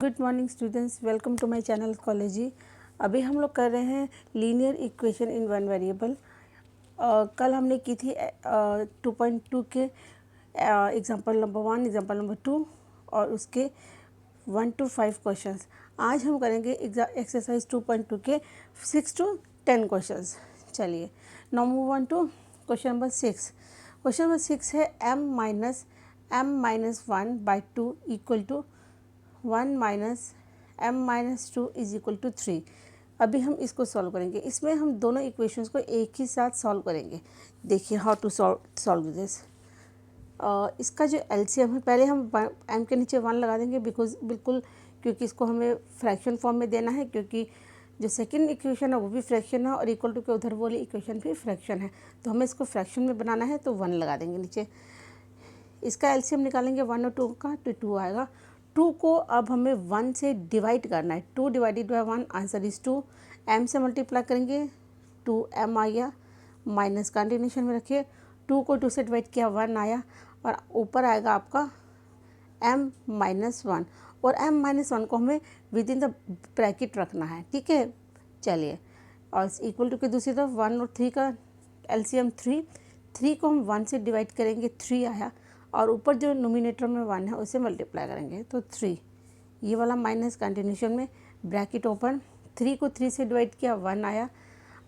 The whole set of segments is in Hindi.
Good morning students, welcome to my channel कॉलेजी। अभी हम लोग कर रहे हैं linear equation in one variable. कल हमने की थी 2.2 के एग्जांपल नंबर 1, एग्जांपल नंबर 2 और उसके 1 to 5 क्वेश्चंस। आज हम करेंगे एक्सरसाइज 2.2 के 6 to 10 क्वेश्चंस। चलिए now move on to question number 6। Question number 6 है m-1/2 equal to 1 minus m-2 is equal to 3। अभी हम इसको सॉल्व करेंगे। इसमें हम दोनों इक्वेशंस को एक ही साथ सॉल्व करेंगे। देखिए हाउ टू सॉल्व दिस। इसका जो एलसीएम है, पहले हम m के नीचे 1 लगा देंगे बिल्कुल, क्योंकि इसको हमें फ्रैक्शन फॉर्म में देना है, क्योंकि जो सेकंड इक्वेशन है वो भी फ्रैक्शन है और इक्वल टू के उधर वाली इक्वेशन भी फ्रैक्शन है, तो हमें इसको फ्रैक्शन में बनाना है, तो 1 लगा देंगे नीचे। इसका एलसीएम निकालेंगे 1 और 2 का, तो 2 आएगा। 2 को अब हमें 1 से डिवाइड करना है। 2 divided by 1 answer is 2। m से मल्टीप्लाई करेंगे 2m आ गया, माइनस कंटिन्यूशन में रखिए। 2 को 2 से डिवाइड किया 1 आया, और ऊपर आएगा आपका m-1, और m-1 को हमें विद इन द ब्रैकेट रखना है, ठीक है। चलिए, और इक्वल टू के दूसरी तरफ 1 और 3 का एलसीएम 3 को हम 1 से डिवाइड करेंगे, 3 आया, और ऊपर जो नोमिनेटर में 1 है उसे मल्टीप्लाई करेंगे तो 3। ये वाला माइनस कंटिन्यूशन में ब्रैकेट ओपन, 3 को 3 से डिवाइड किया 1 आया,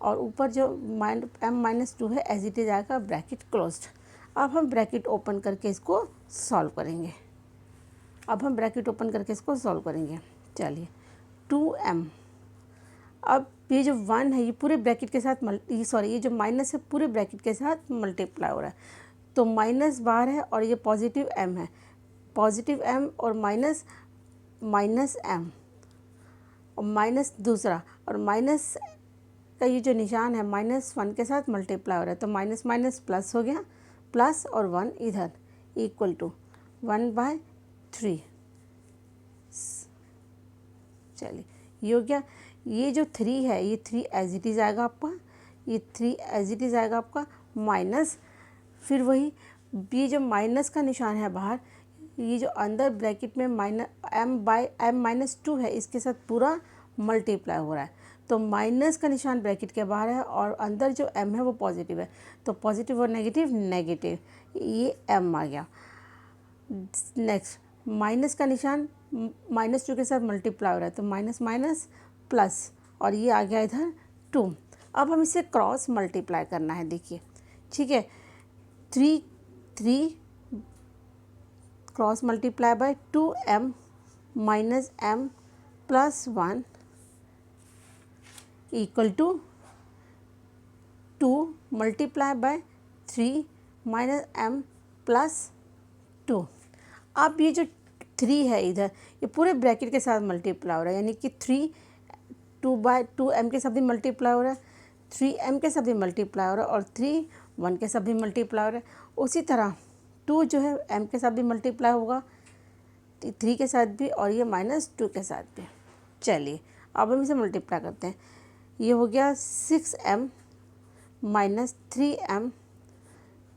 और ऊपर जो m-2 है एज इट इज आएगा, ब्रैकेट क्लोज्ड। अब हम ब्रैकेट ओपन करके इसको सॉल्व करेंगे। चलिए 2m, अब ये जो 1 है ये पूरे ब्रैकेट के साथ ये जो माइनस है पूरे ब्रैकेट के साथ मल्टीप्लाई हो रहा है, तो माइनस बाहर है और ये पॉजिटिव m है। पॉजिटिव m और माइनस m और माइनस दूसरा, और माइनस का ये जो निशान है -1 के साथ मल्टीप्लाई हो रहा है, तो माइनस माइनस प्लस हो गया, प्लस और 1 इधर, इक्वल टू 1/3। चलिए ये हो गया। ये जो 3 है ये 3 एज इट इज़ आएगा आपका, माइनस, फिर वही ये जो माइनस का निशान है बाहर, ये जो अंदर ब्रैकेट में m-2 है इसके साथ पूरा मल्टीप्लाई हो रहा है, तो माइनस का निशान ब्रैकेट के बाहर है और अंदर जो m है वो पॉजिटिव है, तो पॉजिटिव और नेगेटिव, ये m आ गया। नेक्स्ट माइनस का निशान -2 के साथ मल्टीप्लाई हो रहा है, तो माइनस माइनस प्लस, और ये आ गया इधर 2। अब हम इसे क्रॉस मल्टीप्लाई करना है, देखिए, ठीक है। 3 cross multiply by 2m minus m plus 1 equal to 2 multiply by 3 minus m plus 2। अब ये जो 3 है इधर, ये पूरे ब्रैकेट के साथ मल्टीप्लाई हो रहा है, यानी कि 3 2/2m के साथ भी मल्टीप्लाई हो रहा है, 3m के साथ भी मल्टीप्लाई हो रहा है, और 3 1 के साथ भी मल्टीप्लाई हो रहा है। उसी तरह 2 जो है m के साथ भी मल्टीप्लाई होगा, 3 के साथ भी, और ये -2 के साथ भी। चलिए अब हम इसे मल्टीप्लाई करते हैं। ये हो गया 6m minus 3m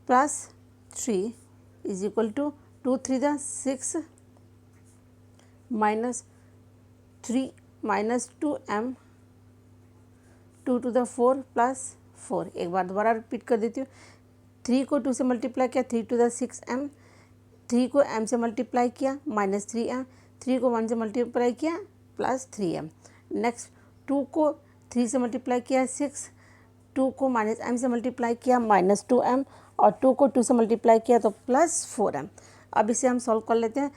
plus 3 is equal to 2 3 6 minus 3 minus 2m 2 to the 4 plus 4। एक बार दोबारा रिपीट कर देती हूँ। 3 को 2 से मल्टीप्लाई किया, 3 to the 6m, 3 को m से मल्टीप्लाई किया, -3m, 3 को 1 से मल्टीप्लाई किया, +3m। नेक्स्ट 2 को 3 से मल्टीप्लाई किया 6, 2 को -m से मल्टीप्लाई किया -2m, और 2 को 2 से मल्टीप्लाई किया तो +4m। अब इसे हम सॉल्व कर लेते हैं।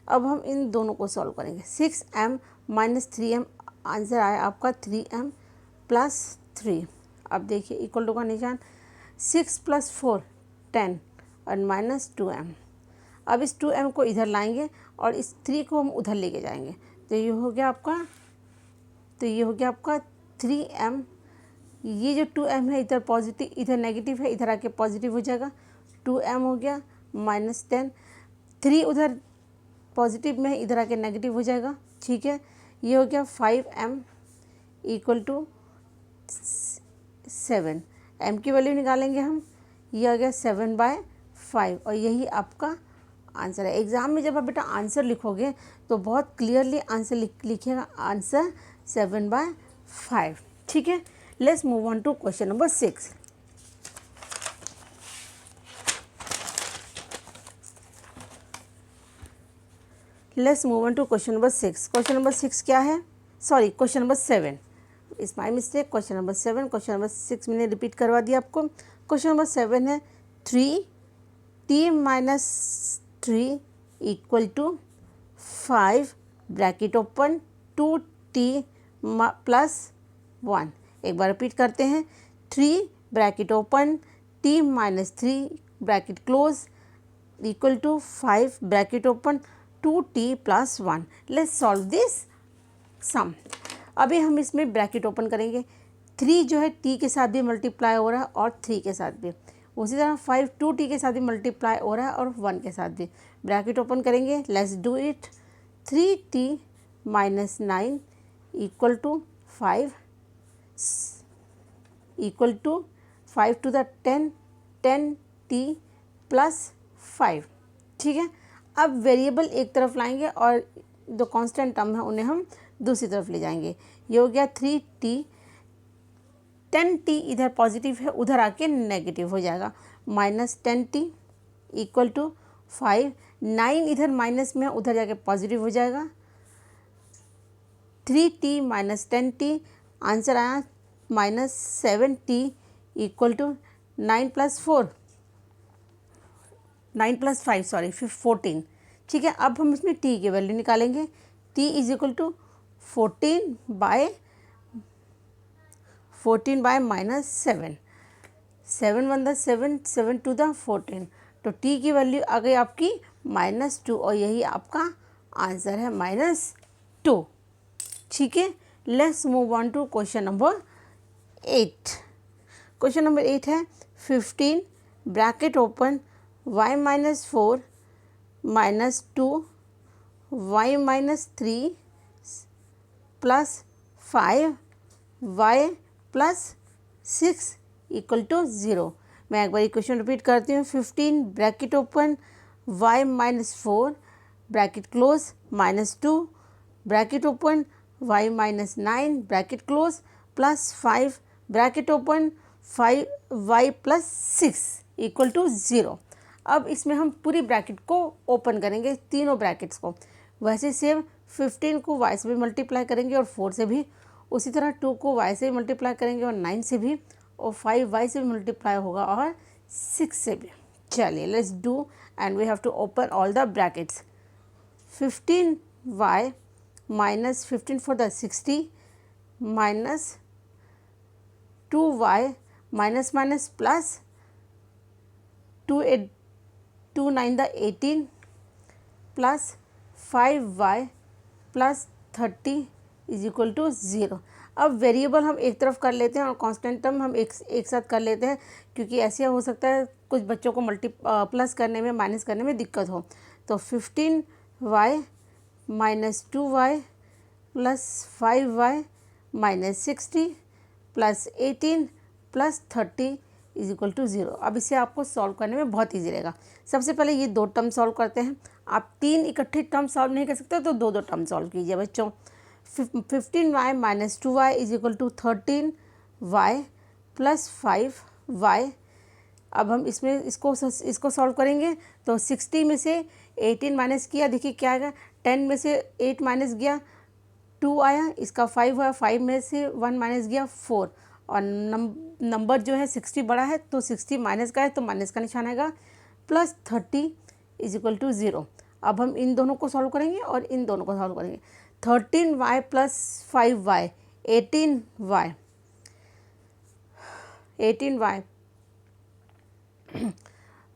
अब हम इन दोनों को सॉल्व करेंगे। 6m माइनस 3m, आंसर आया आपका 3m प्लस 3। अब देखिए इक्वल टू का निशान, 6 + 4 10 और -2m। अब इस 2m को इधर लाएंगे और इस 3 को हम उधर लेके जाएंगे, तो ये हो गया आपका 3m। ये जो 2m है इधर पॉजिटिव, इधर नेगेटिव है, इधर आके पॉजिटिव हो जाएगा, 2m हो गया -10। 3 उधर पॉजिटिव में है, इधर आके नेगेटिव हो जाएगा, ठीक है। ये हो गया 5m इक्वल टू 7। m की वैल्यू निकालेंगे हम, ये आ गया 7/5, और यही आपका आंसर है। एग्ज़ाम में जब आप बेटा आंसर लिखोगे तो बहुत क्लियरली आंसर लिखिएगा, आंसर 7/5। ठीक है, let's move on to question number 6। Let's move on to question number 6। Question number 6 क्या है, सॉरी क्वेश्चन नंबर 7, इस my mistake. Question number 7, question number 6 मैंने रिपीट करवा दिया आपको। क्वेश्चन नंबर 7 है 3t-3 equal to 5 bracket open 2t plus 1। एक बार रिपीट करते हैं, 3 bracket open t-3 bracket close equal to 5 bracket open 2t plus 1। Let's solve this sum. अभी हम इसमें ब्रैकेट ओपन करेंगे। 3 जो है t के साथ भी मल्टीप्लाई हो रहा है और 3 के साथ भी, उसी तरह 5 2t के साथ भी मल्टीप्लाई हो रहा है और 1 के साथ भी। ब्रैकेट ओपन करेंगे, let's do it. 3t minus 9 equal to 5 equal to 5 to the 10 10t plus 5। ठीक है, अब वेरिएबल एक तरफ लाएंगे और जो कांस्टेंट टर्म है उन्हें हम दूसरी तरफ ले जाएंगे। ये हो गया 3t, 10t इधर पॉजिटिव है, उधर आके नेगेटिव हो जाएगा, माइनस 10t इक्वल टू 5। 9 इधर माइनस में, उधर जाके पॉजिटिव हो जाएगा। 3t माइनस 10t, आंसर आया minus 7t equal to 9 plus 5 sorry 14। ठीक है, अब हम इसमें t की वैल्यू निकालेंगे। t is equal to 14 by minus 7, 7 1 the 7, 7 2 the 14, तो t की वैल्यू आ गई आपकी -2 और यही आपका आंसर है -2। ठीक है, let's move on to question number 8। Question number 8 है 15 bracket open y minus 4 minus 2 y minus 3 plus 5 y plus 6 equal to 0। मैं एक बार क्वेश्चन रिपीट करती हूँ। 15 bracket open y minus 4 bracket close minus 2 bracket open y minus 9 bracket close plus 5 bracket open 5 y plus 6 equal to 0। अब इसमें हम पूरी ब्रैकेट को ओपन करेंगे, तीनों ब्रैकेट्स को। वैसे सेम 15 को y से भी मल्टीप्लाई करेंगे और 4 से भी, उसी तरह 2 को y से भी मल्टीप्लाई करेंगे और 9 से भी, और 5 y से भी मल्टीप्लाई होगा और 6 से भी। चलिए let's do and we have to open all the brackets. 15y minus 15 for the 60 minus 2y minus minus plus 2 9 the 18 plus 5y plus 30 is equal to 0। अब वेरिएबल हम एक तरफ कर लेते हैं और कांस्टेंट टर्म हम एक साथ कर लेते हैं, क्योंकि ऐसे हो सकता है कुछ बच्चों को प्लस करने में माइनस करने में दिक्कत हो। तो 15y minus 2y plus 5y minus 60 plus 18 plus 30 is equal to 0। अब इसे आपको सॉल्व करने में बहुत ईजी रहेगा। सबसे पहले ये 2 टर्म सॉल्व करते हैं। आप 3 इकट्ठे टर्म सॉल्व नहीं कर सकते तो 2 टर्म सॉल्व कीजिए बच्चों। 15y minus 2y is equal to 13y plus 5y। अब हम इसमें इसको सॉल्व करेंगे तो 60 में से 18 माइनस किया, देखिए क्या आएगा, 10 में से 8 माइनस गया 2 आया, इसका 5 हुआ, 5 में से 1 माइनस गया 4, और नंबर जो है 60 बड़ा है तो 60 माइनस का है तो माइनस का निशान आएगा, प्लस 30 इज इक्वल टू 0। अब हम इन दोनों को सॉल्व करेंगे और इन दोनों को सॉल्व करेंगे। 13y plus 5y 18y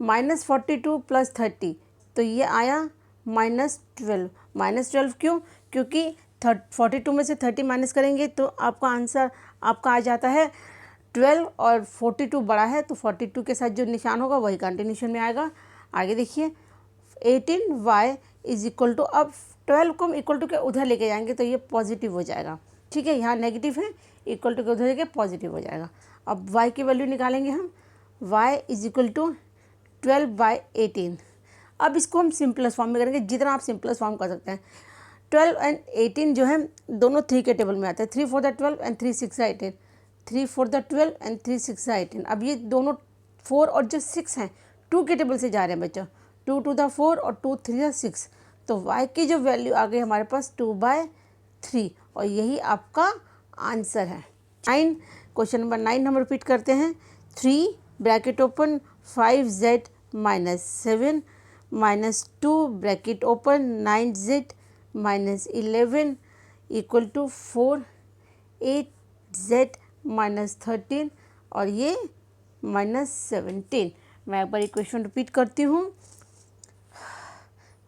minus 42 plus 30, तो ये आया -12 क्यों? क्योंकि 42 में से 30 माइनस करेंगे तो आपका आंसर आपका आ जाता है 12, और 42 बड़ा है तो 42 के साथ जो निशान होगा वही कंटिन्यूशन में आएगा। आगे देखिए 18y इज इक्वल टू, अब 12 को हम इक्वल टू के उधर लेके जाएंगे तो ये पॉजिटिव हो जाएगा। ठीक है, यहाँ नेगेटिव है, इक्वल टू के उधर लेके पॉजिटिव हो जाएगा। अब y की वैल्यू निकालेंगे हम, y इज इक्वल टू 12/18। अब इसको हम सिंपलेस्ट फॉर्म में करेंगे, जितना आप सिंपलेस्ट फॉर्म कर सकते हैं। 12 एंड 18 जो है दोनों 3 के टेबल में आते हैं, 3 4 द 12 एंड 3 6 18, 3 4 द 12 एंड 3 6 18। अब ये दोनों 4 और जो 6 हैं 2 के टेबल से जा रहे हैं बच्चों, 2 2 द 4 और 2 3 द 6, तो y की जो वैल्यू आ गई हमारे पास 2/3, और यही आपका आंसर है। 9, क्वेश्चन नंबर 9 हम रिपीट करते हैं। 3 bracket open 5z minus 7 minus 2 bracket open 9z minus 11 equal to 4 8z minus 13 और ये माइनस 17। मैं एक बार इक्वेशन रिपीट करती हूँ।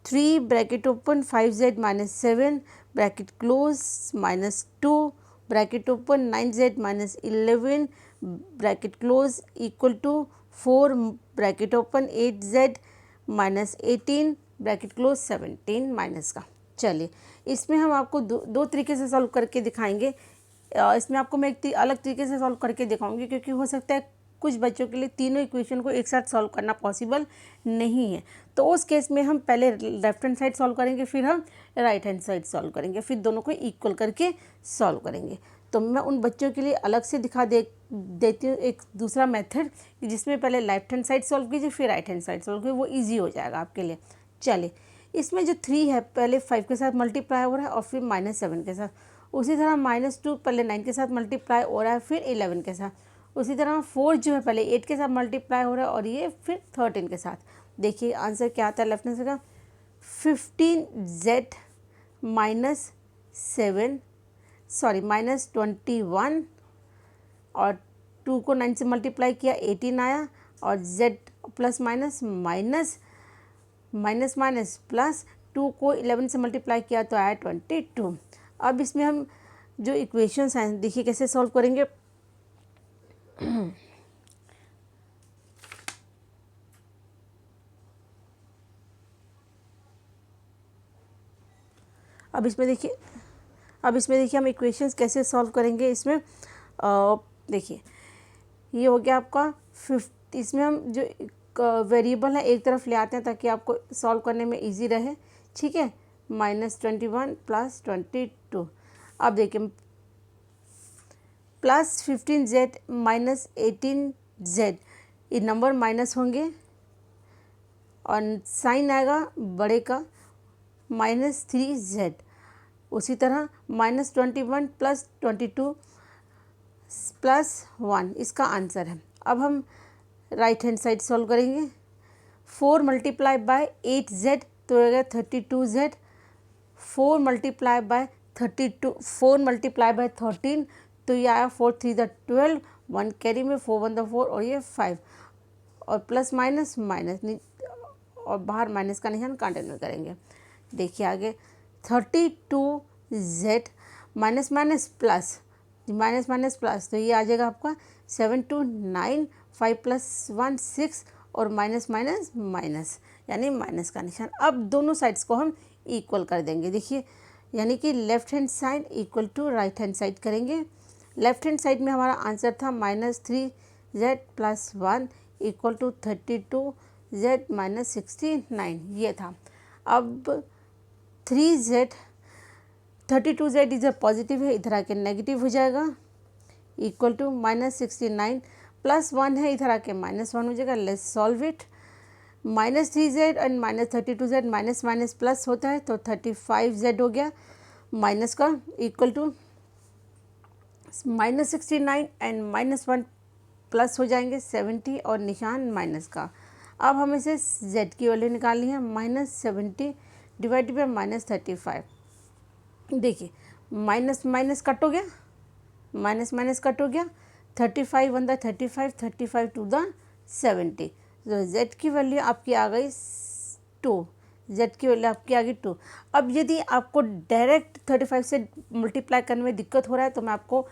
3 bracket open 5z minus 7 bracket close minus 2 bracket open 9z minus 11 bracket close equal to 4 bracket open 8z minus 18 bracket close 17 minus का। चलिए इसमें हम आपको दो तरीके से सॉल्व करके दिखाएंगे। इसमें आपको मैं एक अलग तरीके से सॉल्व करके दिखाऊंगी, क्योंकि हो सकता है कुछ बच्चों के लिए तीनों इक्वेशन को एक साथ सॉल्व करना पॉसिबल नहीं है। तो उस केस में हम पहले लेफ्ट हैंड साइड सॉल्व करेंगे, फिर हम राइट हैंड साइड सॉल्व करेंगे, फिर दोनों को इक्वल करके सॉल्व करेंगे। तो मैं उन बच्चों के लिए अलग से दिखा देती हूँ एक दूसरा मेथड, जिसमें पहले लेफ्ट हैंड साइड सॉल्व कीजिए फिर राइट हैंड साइड सॉल्व कीजिए, वो ईजी हो जाएगा आपके लिए। चलिए इसमें जो 3 है पहले 5 के साथ मल्टीप्लाई हो रहा है और फिर -7 के साथ, उसी तरह -2 पहले 9 के साथ मल्टीप्लाई हो रहा है फिर 11 के साथ, उसी तरह 4 जो है पहले 8 के साथ मल्टीप्लाई हो रहा है और ये फिर 13 के साथ। देखिए आंसर क्या आता है लेफ्ट हैंड साइड का, 15z माइनस 7 सॉरी माइनस 21 और 2 को 9 से मल्टीप्लाई किया 18 आया, और z plus minus minus minus minus plus 2 को 11 से मल्टीप्लाई किया तो आया 22। अब इसमें हम जो इक्वेशंस हैं देखिए कैसे सॉल्व करेंगे। अब इसमें देखिए हम इक्वेशंस कैसे सॉल्व करेंगे। इसमें देखिए ये हो गया आपका 50, इसमें हम जो वेरिएबल है एक तरफ ले आते हैं ताकि आपको सॉल्व करने में इजी रहे, ठीक है। -21 प्लस 22, अब देखिए प्लस 15z माइनस 18z, ये नंबर माइनस होंगे और साइन आएगा बड़े का -3z, उसी तरह -21 प्लस 22 प्लस 1 इसका आंसर है। अब हम राइट हैंड साइड सॉल्व करेंगे। 4 मल्टीप्लाई बाय 8z तो होगा 32z, 4 मल्टीप्लाई बाय 13 तो ये आया 4 3 द 12, 1 कैरी में 4 1 द 4 और ये 5, और प्लस माइनस माइनस और बाहर माइनस का निशान कंटिन्यू करेंगे। देखिए आगे 32z माइनस माइनस प्लस तो ये आ जाएगा आपका 7 2 9 5 प्लस 1 6 और माइनस माइनस माइनस यानी माइनस का निशान। अब दोनों साइड्स को हम इक्वल कर देंगे। देखिए यानी कि left hand side equal to right hand side करेंगे। लेफ्ट हैंड साइड में हमारा आंसर था -3z plus 1 equal to 32z minus 69, ये था। अब 32z इधर पॉजिटिव है, इधर आके नेगेटिव हो जाएगा, इक्वल टू -69 प्लस 1 है, इधर आके -1 हो जाएगा। Let's solve it. -3z and -32z minus minus plus होता है तो 35z हो गया माइनस का, इक्वल टू -69 एंड -1 प्लस हो जाएंगे 70 और निशान माइनस का। अब हमें से z की वैल्यू निकालनी है, -70 डिवाइड बाय -35। देखिए माइनस माइनस कट हो गया, माइनस माइनस कट हो गया, 35 1 द 35, 35 2 द 70, तो z की वैल्यू आपकी आ गई 2, z की वैल्यू आपकी आ गई 2। अब यदि आपको डायरेक्ट 35 से मल्टीप्लाई करने में दिक्कत हो रहा है तो मैं आपको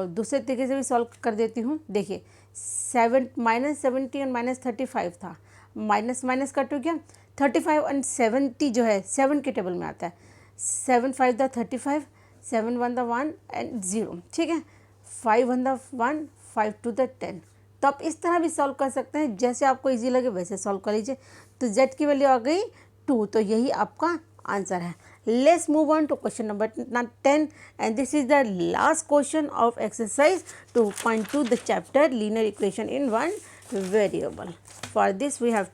दूसरे तरीके से भी सॉल्व कर देती हूँ। देखिए -70 और -35 था, माइनस माइनस कट हो गया, 35 और 70 जो है 7 के टेबल में आता है, 7 5 द 35, 7 1 द 1 एंड 0, ठीक है, 5 1 द 1, 5 2 द 10। तो आप इस तरह भी सॉल्व कर सकते हैं, जैसे आपको इजी लगे वैसे सॉल्व कर लीजिए। तो z की वैल्यू आ गई 2, तो यही आपका आंसर है। Let's move on to question number 10 and this is the last question of exercise 2.2 the chapter linear equation in one variable. For this we have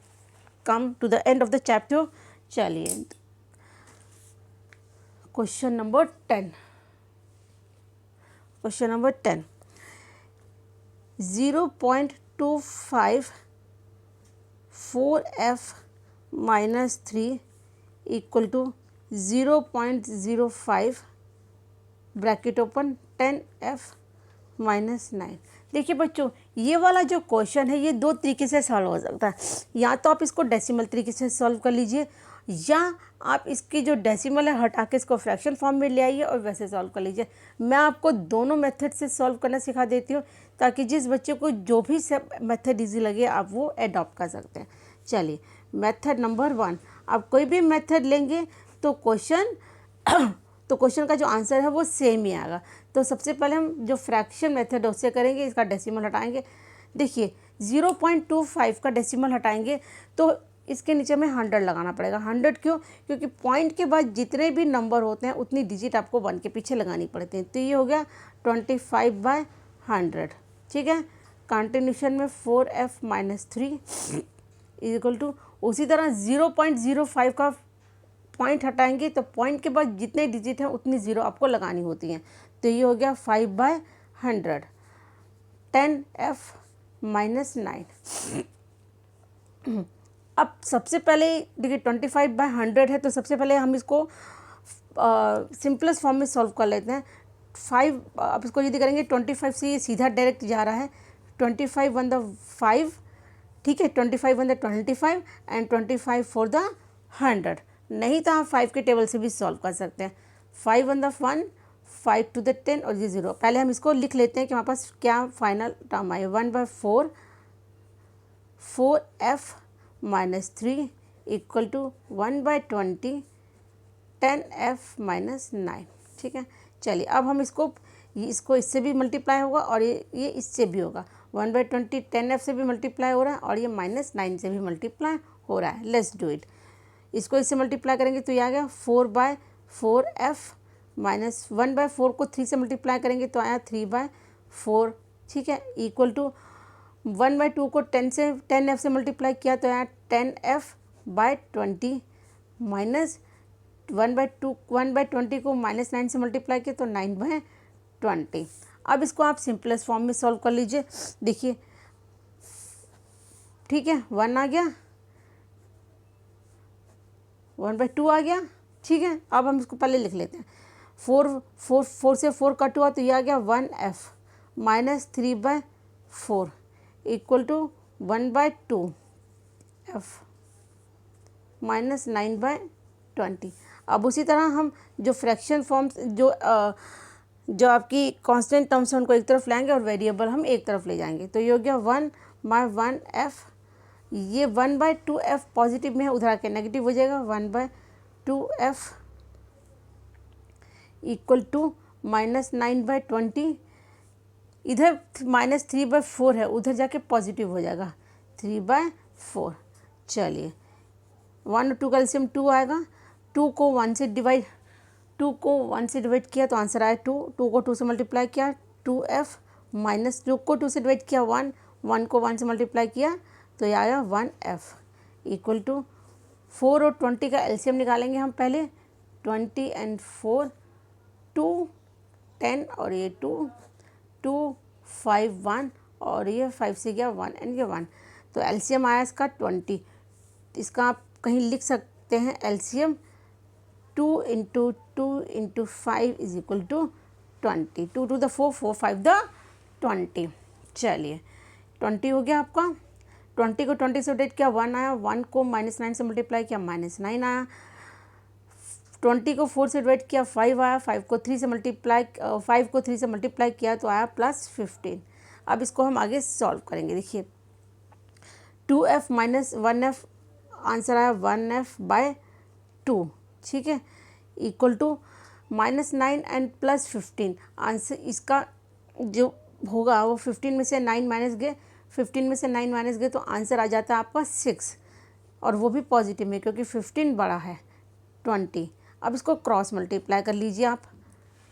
come to the end of the chapter. चलिए question number 10, question number 10, 0.25 4f minus 3 equal to 0.05 bracket open 10f minus 9। देखिए बच्चों, ये वाला जो क्वेश्चन है ये दो तरीके से सॉल्व हो सकता है। या तो आप इसको डेसिमल तरीके से सॉल्व कर लीजिए, या आप इसकी जो डेसिमल है हटा के इसको फ्रैक्शन फॉर्म में ले आइए और वैसे सॉल्व कर लीजिए। मैं आपको दोनों मेथड से सॉल्व करना सिखा देती हूँ, ताकि जिस बच्चे को जो भी मेथड ईजी लगे आप वो अडॉप्ट कर सकते हैं। चलिए मेथड नंबर 1, आप कोई भी मेथड लेंगे तो क्वेश्चन का जो आंसर है वो सेम ही आएगा। तो सबसे पहले हम जो फ्रैक्शन मेथड है उससे करेंगे, इसका डेसिमल हटाएंगे। देखिए 0.25 का डेसिमल हटाएंगे तो इसके नीचे में 100 लगाना पड़ेगा। 100 क्यों? क्योंकि पॉइंट के बाद जितने भी नंबर होते हैं उतनी डिजिट आपको 1 के पीछे लगानी पड़ती है। तो ये हो गया 25/100, ठीक है। कंटिन्यूशन में 4f माइनस 3 इक्वल टू, उसी तरह 0.05 का पॉइंट हटाएंगे तो पॉइंट के बाद जितने डिजिट हैं उतनी ज़ीरो आपको लगानी होती हैं। तो ये हो गया 5/100, 10f माइनस 9। अब सबसे पहले देखिए 25/100 है, तो सबसे पहले हम इसको सिंपलेस्ट फॉर्म में सॉल्व कर लेते हैं। 5 अब इसको यदि करेंगे 25 से ये सीधा डायरेक्ट जा रहा है, 25 1 द 5, ठीक है, 25 1 द 25 एंड 25 4 द 100। नहीं तो आप 5 के टेबल से भी सॉल्व कर सकते हैं। 5 1 द 1, 5 2 द 10 और ये 0। पहले हम इसको लिख लेते हैं कि हमारे पास क्या फाइनल टर्म आए। 1/4 4f minus 3 equal to 1/20 10f minus 9, ठीक है। चलिए अब हम इसको इससे भी मल्टीप्लाई होगा और ये इससे भी होगा। 1/20 10f से भी मल्टीप्लाई हो रहा है और ये -9 से भी मल्टीप्लाई हो रहा है। Let's do it. इसको इससे मल्टीप्लाई करेंगे तो ये आ गया 4/4f माइनस 1/4 को 3 से मल्टीप्लाई करेंगे तो आया 3/4, ठीक है, इक्वल टू 1/2 को 10f से मल्टीप्लाई किया तो आया 10f/20 माइनस 1/20 को -9 से मल्टीप्लाई किया तो 9/20। अब इसको आप सिंपलेस्ट फॉर्म में सॉल्व कर लीजिए। देखिए ठीक है, 1 आ गया, 1/2 आ गया, ठीक है। अब हम इसको पहले लिख लेते हैं। 4 से 4 कट हुआ तो ये आ गया 1f minus 3/4 equal to 1/2f minus 9/20। अब उसी तरह हम जो फ्रैक्शन फॉर्म्स जो आपकी कांस्टेंट टर्म्स हैं उनको एक तरफ लाएंगे और वेरिएबल हम एक तरफ ले जाएंगे। तो ये हो गया 1/1f, ये 1/2f पॉजिटिव में है, उधर आके नेगेटिव हो जाएगा। 1/2f इक्वल टू माइनस 9/20, इधर माइनस 3/4 है, उधर जाके पॉजिटिव हो जाएगा 3/4। चलिए 1 और 2 का एलसीएम 2 आएगा। 2 को 1 से डिवाइड किया तो आंसर आया 2। 2 को 2 से मल्टीप्लाई किया 2f माइनस 2 को 2 से डिवाइड किया 1, 1 को 1 से मल्टीप्लाई किया तो ये आया 1f इक्वल टू 4 और 20 का एलसीएम निकालेंगे हम पहले। 20 एंड 4 2 10 और ये 2 5 1 और ये 5 से गया 1 एंड ये 1, तो एलसीएम आया इसका 20। इसका आप कहीं लिख सकते हैं LCM 2 × 2 × 5 is equal to 20। 2 to the 4, 4 5 the 20। चलिए 20 हो गया आपका। 20 को 20 से डिवाइड किया 1 आया, 1 को -9 से मल्टीप्लाई किया -9 आया। 20 को 4 से डिवाइड किया 5 आया, 5 को 3 से मल्टीप्लाई किया तो आया +15। अब इसको हम आगे सॉल्व करेंगे। देखिए 2f माइनस 1f, आंसर आया 1f/2, ठीक है, इक्वल टू -9 एंड +15। आंसर इसका जो होगा वो 15 में से 9 माइनस गए, 15 में से 9 माइनस गए तो आंसर आ जाता है आपका 6। और वो भी पॉजिटिव में, क्योंकि 15 बड़ा है 20। अब इसको क्रॉस मल्टीप्लाई कर लीजिए आप,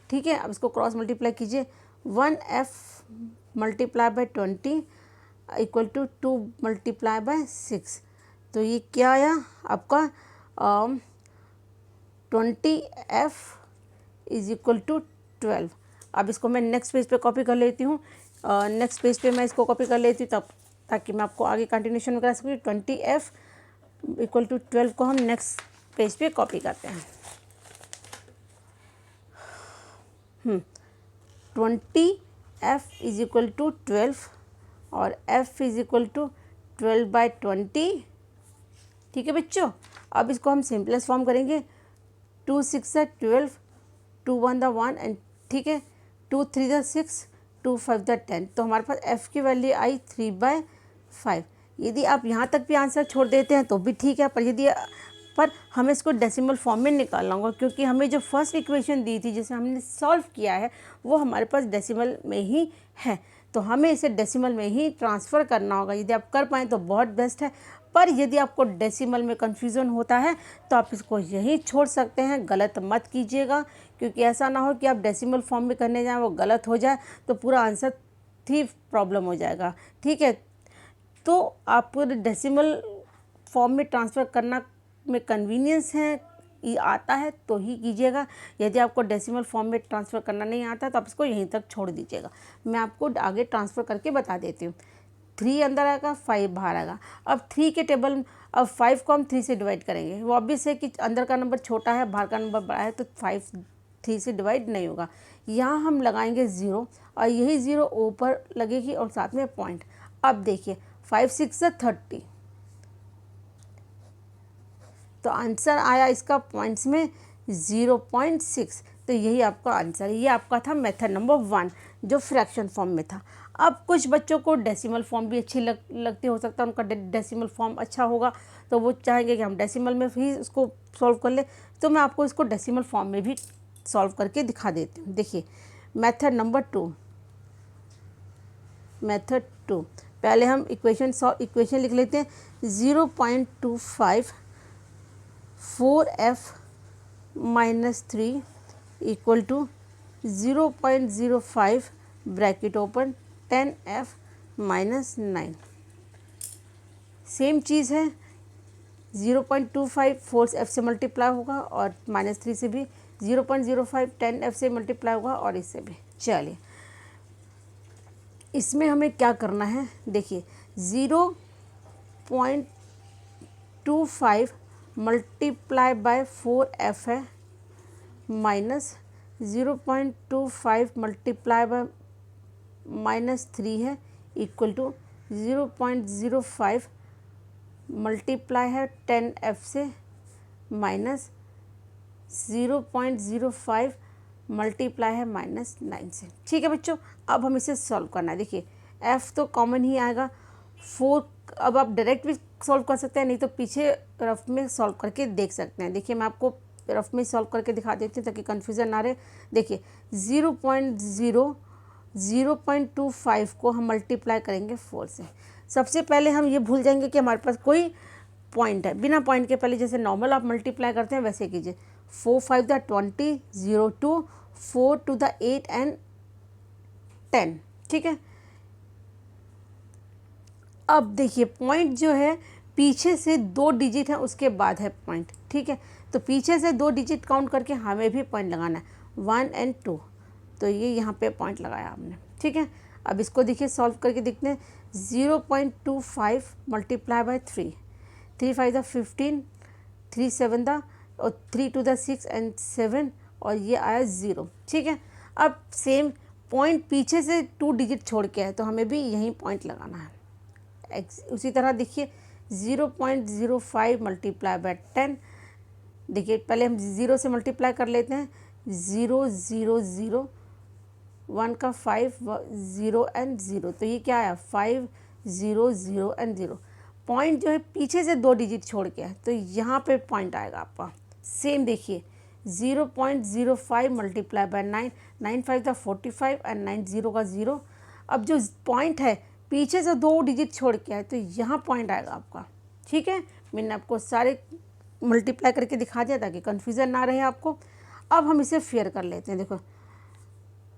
ठीक है। अब इसको क्रॉस मल्टीप्लाई कीजिए, 1f multiply by 20 equal to 2 multiply by 6। तो ये क्या आया आपका 20f इज इक्वल टू 12। अब इसको मैं नेक्स्ट पेज पे कॉपी कर लेती हूँ, नेक्स्ट पेज पे मैं इसको कॉपी कर लेती हूँ, तब ताकि मैं आपको आगे कंटिन्यूशन में करा सकूँ। 20f इक्वल टू 12 को हम नेक्स्ट पेज पे कॉपी करते हैं। 20f इज इक्वल टू 12 और f इज इक्वल टू 12/20, ठीक है बच्चों। अब इसको हम सिंपलेस्ट फॉर्म करेंगे, 2 6 12, 2 1 1 एंड, ठीक है, 2 3 6, 2 5 10। तो हमारे पास f की वैल्यू आई 3/5। यदि आप यहाँ तक भी आंसर छोड़ देते हैं तो भी ठीक है, पर हमें इसको डेसिमल फॉर्म में निकालना होगा, क्योंकि हमें जो फर्स्ट इक्वेशन दी थी जिसे हमने सॉल्व किया है वो हमारे पास डेसिमल में ही है, तो हमें इसे डेसिमल में ही ट्रांसफ़र करना होगा। यदि आप कर पाएँ तो बहुत बेस्ट है, पर यदि आपको डेसिमल में कन्फ्यूज़न होता है तो आप इसको यहीं छोड़ सकते हैं, गलत मत कीजिएगा, क्योंकि ऐसा ना हो कि आप डेसिमल फॉर्म में करने जाएँ वो गलत हो जाए तो पूरा आंसर ही प्रॉब्लम हो जाएगा, ठीक है। तो आपको डेसिमल फॉर्म में ट्रांसफ़र करना में कन्वीनियंस है, ये आता है तो ही कीजिएगा। यदि आपको डेसिमल फॉर्म में ट्रांसफ़र करना नहीं आता तो आप इसको यहीं तक छोड़ दीजिएगा। मैं आपको आगे ट्रांसफ़र करके बता देती हूँ। 3 अंदर आएगा, 5 बाहर आएगा। अब 3 के टेबल, अब 5 को हम 3 से डिवाइड करेंगे। वो ऑब्वियस है कि अंदर का नंबर छोटा है, बाहर का नंबर बड़ा है, तो 5 3 से डिवाइड नहीं होगा। यहाँ हम लगाएंगे 0 और यही 0 ऊपर लगेगी और साथ में पॉइंट। अब देखिए 5 6 30, तो आंसर आया इसका पॉइंट्स में 0.6। तो यही आपका आंसर है। ये आपका था मेथड नंबर 1 जो फ्रैक्शन फॉर्म में था। अब कुछ बच्चों को डेसिमल फॉर्म भी अच्छी लगती हो सकता है, उनका डेसिमल फॉर्म अच्छा होगा तो वो चाहेंगे कि हम डेसिमल में भी उसको सॉल्व कर ले, तो मैं आपको इसको डेसिमल फॉर्म में भी सॉल्व करके दिखा देती हूँ। देखिए मेथड नंबर 2, मेथड 2, पहले हम इक्वेशन लिख लेते हैं। 0.25 4f minus 3 equal to 0.05 bracket open 10f minus 9। Same चीज़ है, 0.25 4f से मल्टीप्लाई होगा और -3 से भी, 0.05 10f से मल्टीप्लाई होगा और इससे भी। चलिए इसमें हमें क्या करना है, देखिए 0.25 मल्टीप्लाई बाय 4f है माइनस 0.25 मल्टीप्लाई बाय -3 है इक्वल टू 0.05 मल्टीप्लाई है 10f से माइनस 0.05 मल्टीप्लाई है -9 से। ठीक है बच्चों, अब हम इसे सॉल्व करना है। देखिए f तो कॉमन ही आएगा, 4 अब आप डायरेक्ट भी सॉल्व कर सकते हैं, नहीं तो पीछे रफ में सॉल्व करके देख सकते हैं। देखिए मैं आपको रफ में सॉल्व करके दिखा देती हूँ ताकि कन्फ्यूज़न ना रहे। देखिए 0.25 को हम मल्टीप्लाई करेंगे 4 से। सबसे पहले हम ये भूल जाएंगे कि हमारे पास कोई पॉइंट है, बिना पॉइंट के पहले जैसे नॉर्मल आप मल्टीप्लाई करते हैं वैसे कीजिए। 4 5 द 20, 0 2, 4 2 द 8 एंड 10। ठीक है, अब देखिए पॉइंट जो है पीछे से 2 डिजिट है उसके बाद है पॉइंट। ठीक है, तो पीछे से 2 डिजिट काउंट करके हमें भी पॉइंट लगाना है 1 and 2, तो ये यहाँ पे पॉइंट लगाया हमने। ठीक है, अब इसको देखिए सॉल्व करके देखते हैं। 0.25 मल्टीप्लाई बाय 3, 3 5 द 15, 3 7 द और 3 2 द 6 एंड 7 और ये आया 0। ठीक है, अब सेम पॉइंट पीछे से 2 डिजिट छोड़ के है तो हमें भी यहीं पॉइंट लगाना है। उसी तरह देखिए 0.05 मल्टीप्लाई बाय 10, देखिए पहले हम 0 से मल्टीप्लाई कर लेते हैं। 0 0 0, 1 का 5 0 एंड 0, तो ये क्या आया 5 0 0 एंड 0। पॉइंट जो है पीछे से 2 डिजिट छोड़ के है तो यहाँ पे पॉइंट आएगा आपका। सेम देखिए 0.05 मल्टीप्लाई बाय 9, 9 5 का 45 एंड 9 0 का 0। अब जो पॉइंट है पीछे से 2 डिजिट छोड़ के है तो यहाँ पॉइंट आएगा आपका। ठीक है, मैंने आपको सारे मल्टीप्लाई करके दिखा दिया ताकि कन्फ्यूज़न ना रहे आपको। अब हम इसे फेयर कर लेते हैं। देखो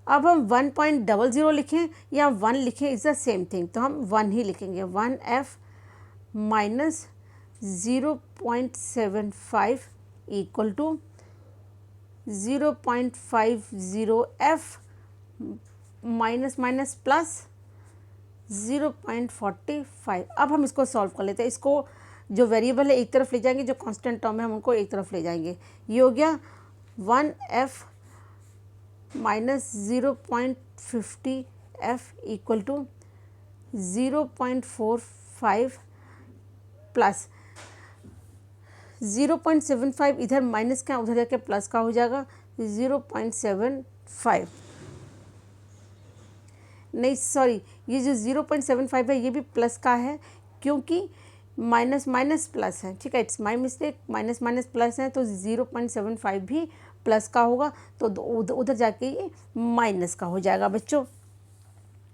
अब हम 1.00 लिखें या 1 लिखें, इज़ द सेम थिंग, तो हम 1 ही लिखेंगे। 1f minus 0.75 equal to 0.50f minus minus plus 0.45। अब हम इसको सॉल्व कर लेते हैं। इसको जो वेरिएबल है एक तरफ ले जाएंगे, जो कांस्टेंट टर्म है हम उनको एक तरफ ले जाएंगे। ये हो गया 1f minus 0.50f equal to 0.45 plus 0.75, इधर माइनस का उधर जाके प्लस का हो जाएगा 0.75। नहीं सॉरी, ये जो 0.75 है ये भी प्लस का है क्योंकि माइनस माइनस प्लस है। ठीक है, it's my mistake, minus minus plus है तो 0.75 भी प्लस का होगा, तो उधर जाके ये माइनस का हो जाएगा बच्चों,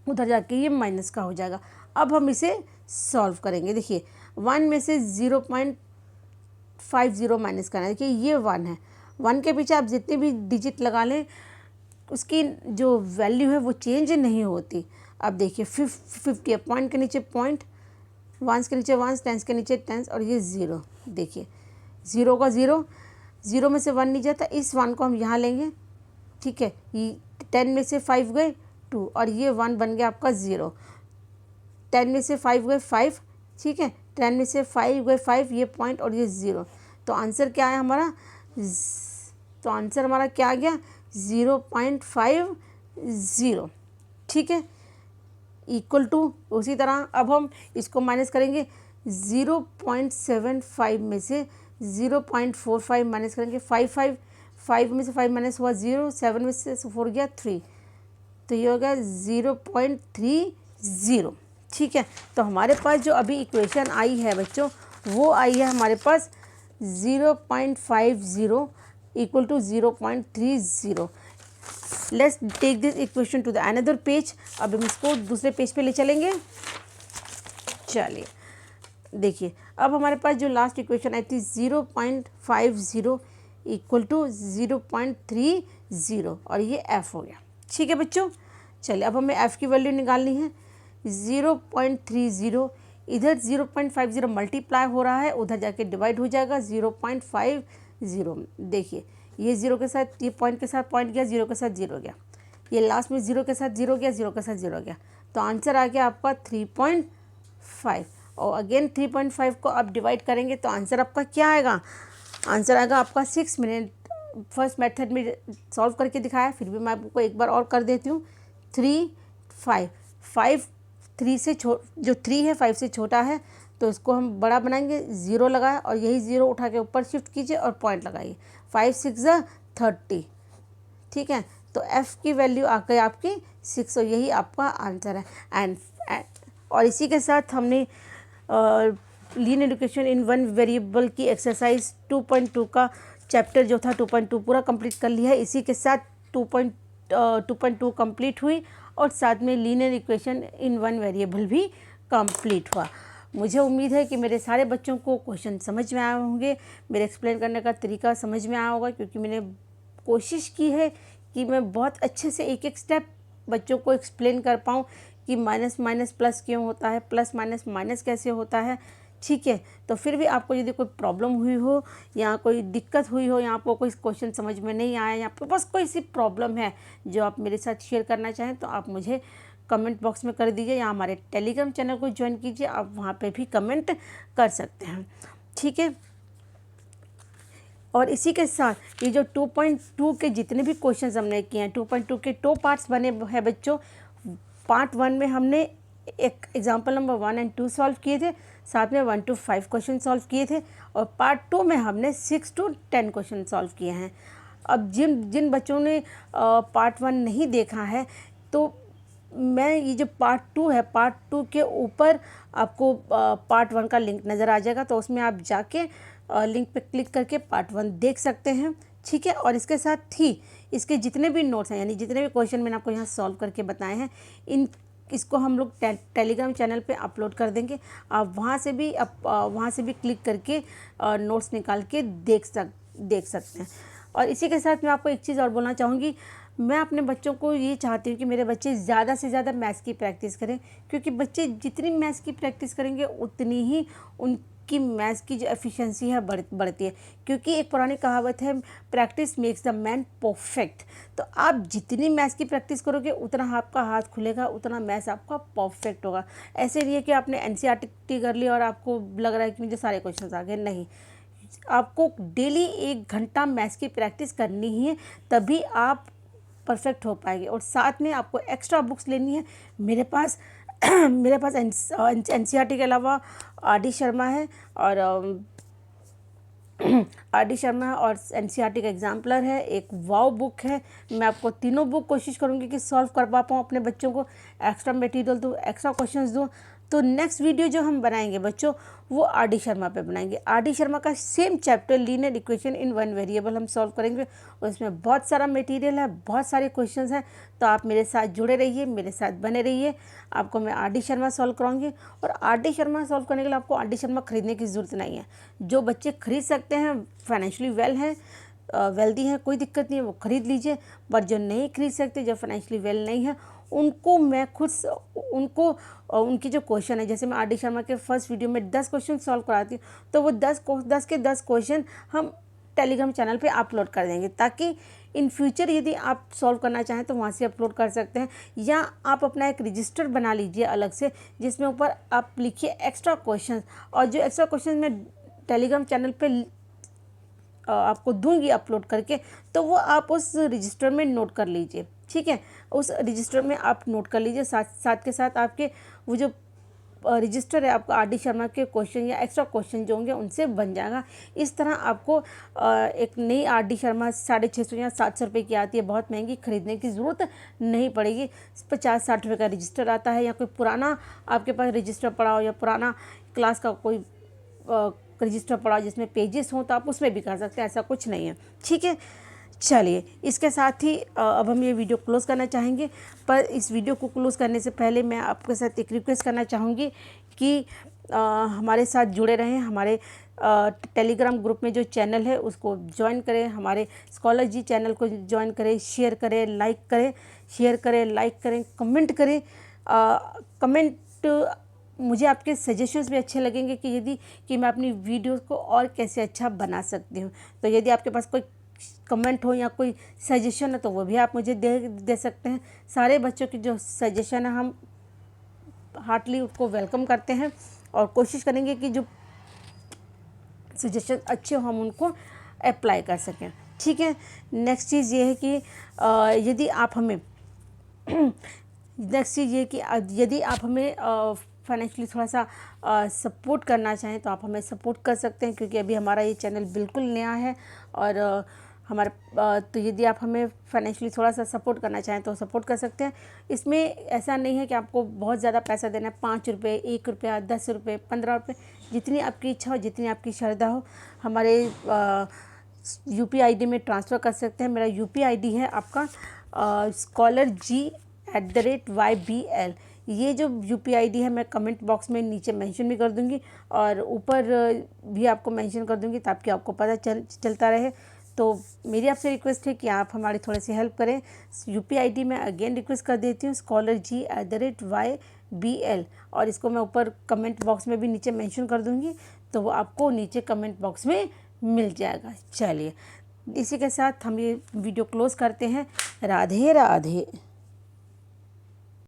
उधर जाके ये माइनस का हो जाएगा। अब हम इसे सॉल्व करेंगे। देखिए 1 में से 0.50 माइनस करना है। देखिए ये 1 है, 1 के पीछे आप जितने भी डिजिट लगा लें उसकी जो वैल्यू है वो चेंज नहीं होती। अब देखिए 50 है, पॉइंट के नीचे पॉइंट, वंस के नीचे वंस, टेंस के नीचे टेंस, और ये 0। देखिए 0 का 0, 0 में से 1 नहीं जाता, इस 1 को हम यहाँ लेंगे। ठीक है, ये 10 में से 5 गए 2 और ये 1 बन गया आपका 0। 10 में से 5 गए 5, ठीक है, 10 में से 5 गए 5, ये पॉइंट और ये 0। तो आंसर क्या है हमारा? तो आंसर हमारा क्या आ गया? 0.50। ठीक है, इक्वल टू, उसी तरह अब हम इसको माइनस करेंगे। 0.75 में से 0.45 माइनस करेंगे। 5 में से 5 माइनस हुआ 0, 7 में से 4 गया 3, तो ये हो गया 0.30। ठीक है, तो हमारे पास जो अभी इक्वेशन आई है बच्चों वो आई है हमारे पास 0.50 equal to 0.30। Let's take this equation to the another page. अब हम इसको दूसरे पेज पे ले चलेंगे। चलिए देखिए, अब हमारे पास जो लास्ट इक्वेशन आई थी 0.50 इक्वल टू 0.30 और ये f हो गया। ठीक है बच्चों, चलिए अब हमें f की वैल्यू निकालनी है। 0.30 इधर 0.50 मल्टीप्लाई हो रहा है, उधर जाके डिवाइड हो जाएगा 0.50। देखिए ये 0 के साथ, ये पॉइंट के साथ पॉइंट गया, 0 के साथ 0 गया, ये लास्ट में 0 के साथ 0 गया, 0 के साथ 0 गया, तो आंसर आ गया आपका 3.5। और अगेन 3.5 को आप डिवाइड करेंगे तो आंसर आपका क्या आएगा? आंसर आएगा आपका 6 मिनट। फर्स्ट मेथड में सॉल्व करके दिखाया, फिर भी मैं आपको एक बार और कर देती हूँ। 3 5 5 3 से जो 3 है 5 से छोटा है तो इसको हम बड़ा बनाएंगे, 0 लगाए और यही 0 उठा के ऊपर शिफ्ट कीजिए और पॉइंट लगाइए। 5 6 30। ठीक है, तो f की वैल्यू आ गई आपकी 6 और यही आपका आंसर है। एंड और इसी के साथ हमने linear equation in one variable की एक्सरसाइज 2.2 का चैप्टर जो था 2.2 पूरा कंप्लीट कर लिया है। इसी के साथ 2.2 कंप्लीट हुई और साथ में linear equation in one variable भी कंप्लीट हुआ। मुझे उम्मीद है कि मेरे सारे बच्चों को क्वेश्चन समझ में आए होंगे, मेरे एक्सप्लेन करने का तरीका समझ में आया होगा, क्योंकि मैंने कोशिश की है कि मैं बहुत अच्छे से एक एक स्टेप बच्चों को एक्सप्लेन कर पाऊँ कि माइनस माइनस प्लस क्यों होता है, प्लस माइनस माइनस कैसे होता है। ठीक है, तो फिर भी आपको यदि कोई प्रॉब्लम हुई हो या कोई दिक्कत हुई हो या आपको कोई क्वेश्चन समझ में नहीं आया या आपके पास कोई सी प्रॉब्लम है जो आप मेरे साथ शेयर करना चाहें तो आप मुझे कमेंट बॉक्स में कर दीजिए या हमारे टेलीग्राम चैनल को ज्वाइन कीजिए, आप वहाँ पे भी कमेंट कर सकते हैं। ठीक है, और इसी के साथ ये जो 2.2 के जितने भी क्वेश्चंस हमने किए हैं, 2.2 के 2 पार्ट्स बने हैं बच्चों। पार्ट 1 में हमने एक एग्जाम्पल नंबर 1 और 2 सॉल्व किए थे, साथ में 1 to 5 क्वेश्चन सॉल्व किए थे, और पार्ट 2 में हमने 6 to 10 क्वेश्चन सॉल्व किए हैं। अब जिन बच्चों ने पार्ट 1 नहीं देखा है तो मैं ये जो पार्ट 2 है, पार्ट 2 के ऊपर आपको पार्ट 1 का लिंक नज़र आ जाएगा, तो उसमें आप जाके लिंक पे क्लिक करके पार्ट 1 देख सकते हैं। ठीक है, और इसके साथ ही इसके जितने भी नोट्स हैं, यानी जितने भी क्वेश्चन मैंने आपको यहाँ सॉल्व करके बताए हैं, इन इसको हम लोग टेलीग्राम चैनल पे अपलोड कर देंगे। आप वहाँ से भी क्लिक करके नोट्स निकाल के देख सकते हैं। और इसी के साथ मैं आपको एक चीज़ और बोलना चाहूँगी, मैं अपने बच्चों को ये चाहती हूँ कि मेरे बच्चे ज़्यादा से ज़्यादा मैथ्स की प्रैक्टिस करें, क्योंकि बच्चे जितनी मैथ्स की प्रैक्टिस करेंगे उतनी ही उनकी मैथ्स की जो एफिशिएंसी है बढ़ती है। क्योंकि एक पुरानी कहावत है, practice makes the man perfect. तो आप जितनी मैथ्स की प्रैक्टिस करोगे उतना आपका हाथ खुलेगा, उतना मैथ्स आपका परफेक्ट होगा। ऐसे नहीं है कि आपने एनसीईआरटी कर ली और आपको लग रहा है कि मुझे सारे क्वेश्चन आ गए, नहीं। आपको डेली 1 घंटा मैथ्स की प्रैक्टिस करनी ही है, तभी आप परफेक्ट हो पाएंगे। और साथ में आपको एक्स्ट्रा बुक्स लेनी है। मेरे पास एनसीईआरटी के अलावा आर.डी. शर्मा है और एनसीईआरटी का एग्जाम्पलर है, एक वाव बुक है। मैं आपको तीनों बुक कोशिश करूँगी कि सॉल्व करवा पाऊँ, अपने बच्चों को एक्स्ट्रा मटेरियल दूँ, एक्स्ट्रा क्वेश्चंस दूँ। तो नेक्स्ट वीडियो जो हम बनाएंगे बच्चों, वो आर.डी. शर्मा पे बनाएंगे। आर.डी. शर्मा का सेम चैप्टर लीनियर इक्वेशन इन 1 वेरिएबल हम सॉल्व करेंगे। और इसमें बहुत सारा मटेरियल है, बहुत सारे क्वेश्चंस हैं। तो आप मेरे साथ जुड़े रहिए, मेरे साथ बने रहिए। आपको मैं आर.डी. शर्मा सॉल्व कराऊंगी। और आर.डी. शर्मा सॉल्व करने के लिए आपको आर.डी. शर्मा खरीदने की ज़रूरत नहीं है। जो बच्चे खरीद सकते हैं, फाइनेंशियली वेल्दी हैं, कोई दिक्कत नहीं है, वो खरीद लीजिए। पर जो नहीं खरीद सकते, जो फाइनेंशियली वेल नहीं है, उनको मैं खुद उनकी जो क्वेश्चन है, जैसे मैं आर.डी. शर्मा के फर्स्ट वीडियो में 10 क्वेश्चन सॉल्व कराती हूँ, तो वो 10 के 10 क्वेश्चन हम टेलीग्राम चैनल पे अपलोड कर देंगे, ताकि इन फ्यूचर यदि आप सॉल्व करना चाहें तो वहाँ से अपलोड कर सकते हैं। या आप अपना एक रजिस्टर बना लीजिए अलग से, जिसमें ऊपर आप लिखिए एक्स्ट्रा क्वेश्चन, और जो एक्स्ट्रा क्वेश्चन मैं टेलीग्राम चैनल पे आपको दूंगी अपलोड करके, तो वो आप उस रजिस्टर में नोट कर लीजिए, ठीक है। उस रजिस्टर में आप नोट कर लीजिए, साथ के साथ आपके वो जो रजिस्टर है आपका आर.डी. शर्मा के क्वेश्चन या एक्स्ट्रा क्वेश्चन जो होंगे उनसे बन जाएगा। इस तरह आपको एक नई आर.डी. शर्मा 650 या 700 रुपये की आती है, बहुत महंगी, खरीदने की ज़रूरत नहीं पड़ेगी। 50-60 रुपये का रजिस्टर आता है। या कोई पुराना आपके पास रजिस्टर पड़ा हो, या पुराना क्लास का कोई रजिस्टर पड़ा जिसमें पेजेस हों, तो आप उसमें भी कर सकते हैं, ऐसा कुछ नहीं है, ठीक है। चलिए, इसके साथ ही अब हम ये वीडियो क्लोज़ करना चाहेंगे। पर इस वीडियो को क्लोज़ करने से पहले मैं आपके साथ एक रिक्वेस्ट करना चाहूँगी कि हमारे साथ जुड़े रहें। हमारे टेलीग्राम ग्रुप में जो चैनल है उसको ज्वाइन करें, हमारे स्कॉलर जी चैनल को ज्वाइन करें, शेयर करें, लाइक करें, कमेंट करें। कमेंट मुझे आपके सजेशंस भी अच्छे लगेंगे कि मैं अपनी वीडियोस को और कैसे अच्छा बना सकती हूँ। तो यदि आपके पास कोई कमेंट हो या कोई सजेशन है तो वो भी आप मुझे दे सकते हैं। सारे बच्चों की जो सजेशन है हम हार्टली उसको वेलकम करते हैं, और कोशिश करेंगे कि जो सजेशन अच्छे हो हम उनको अप्लाई कर सकें, ठीक है। नेक्स्ट चीज़ ये है कि यदि आप हमें फाइनेंशियली थोड़ा सा सपोर्ट करना चाहें तो आप हमें सपोर्ट कर सकते हैं, क्योंकि अभी हमारा ये चैनल बिल्कुल नया है। और तो यदि आप हमें फाइनेंशियली थोड़ा सा सपोर्ट करना चाहें तो सपोर्ट कर सकते हैं। इसमें ऐसा नहीं है कि आपको बहुत ज़्यादा पैसा देना है, 5 रुपये, 1 रुपया, 10 रुपये, 15 रुपये, जितनी आपकी इच्छा हो, जितनी आपकी श्रद्धा हो, हमारे UPI ID में ट्रांसफ़र कर सकते हैं। मेरा UPI ID है आपका scholarg@ybl। ये जो UPI ID है मैं कमेंट बॉक्स में नीचे मेंशन भी कर दूंगी, और ऊपर भी आपको मेंशन कर दूंगी, ताकि आपको पता चलता रहे। तो मेरी आपसे रिक्वेस्ट है कि आप हमारी थोड़ी सी हेल्प करें। UPI ID मैं अगेन रिक्वेस्ट कर देती हूँ, scholarg@ybl, और इसको मैं ऊपर कमेंट बॉक्स में भी नीचे मेंशन कर दूंगी, तो वो आपको नीचे कमेंट बॉक्स में मिल जाएगा। चलिए, इसी के साथ हम ये वीडियो क्लोज़ करते हैं। राधे राधे।